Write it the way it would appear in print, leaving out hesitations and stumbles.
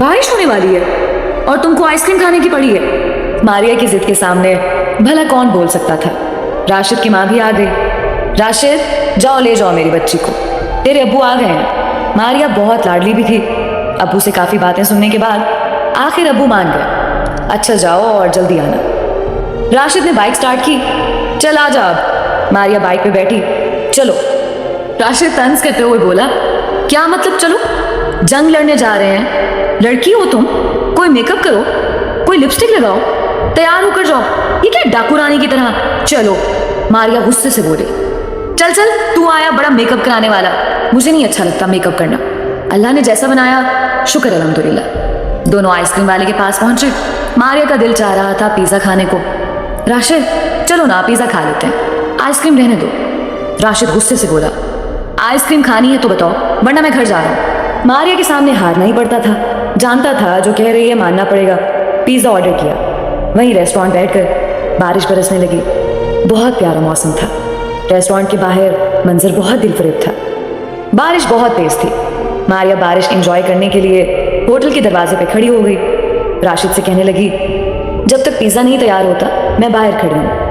बारिश होने वाली है और तुमको आइसक्रीम खाने की पड़ी है। मारिया की जिद के सामने भला कौन बोल सकता था। राशिद की माँ भी आ गई। राशिद, जाओ ले जाओ मेरी बच्ची को, तेरे अब्बू आ गए हैं। मारिया बहुत लाडली भी थी। अब्बू से काफ़ी बातें सुनने के बाद आखिर अब्बू मान गए। अच्छा जाओ और जल्दी आना। राशिद ने बाइक स्टार्ट की। चल आ जा अब। मारिया बाइक पे बैठी। चलो। राशिद तंज करते हुए बोला, क्या मतलब चलो? जंग लड़ने जा रहे हैं, लड़की हो तुम, कोई मेकअप करो, कोई लिपस्टिक लगाओ, तैयार होकर जाओ। ये क्या डाकू रानी की तरह? चलो। मारिया गुस्से से बोली। चल चल, तू आया बड़ा मेकअप कराने वाला। मुझे नहीं अच्छा लगता मेकअप करना। अल्लाह ने जैसा बनाया शुक्र अल्हम्दुलिल्लाह। दोनों आइसक्रीम वाले के पास पहुंचे। मारिया का दिल चाह रहा था पिज़्ज़ा खाने को। राशिद, चलो ना पिज़्ज़ा खा लेते हैं, आइसक्रीम रहने दो। राशिद गुस्से से बोला, आइसक्रीम खानी है तो बताओ, वरना मैं घर जा रहा हूँ। मारिया के सामने हारना ही पड़ता था। जानता था जो कह रही है मानना पड़ेगा। पिज़्ज़ा ऑर्डर किया। वहीं रेस्टोरेंट बैठकर बारिश बरसने लगी। बहुत प्यारा मौसम था। रेस्टोरेंट के बाहर मंजर बहुत दिलफरेब था। बारिश बहुत तेज थी। मारिया बारिश एंजॉय करने के लिए होटल के दरवाजे पे खड़ी हो गई। राशिद से कहने लगी, जब तक पिज़्ज़ा नहीं तैयार होता मैं बाहर खड़ी हूँ,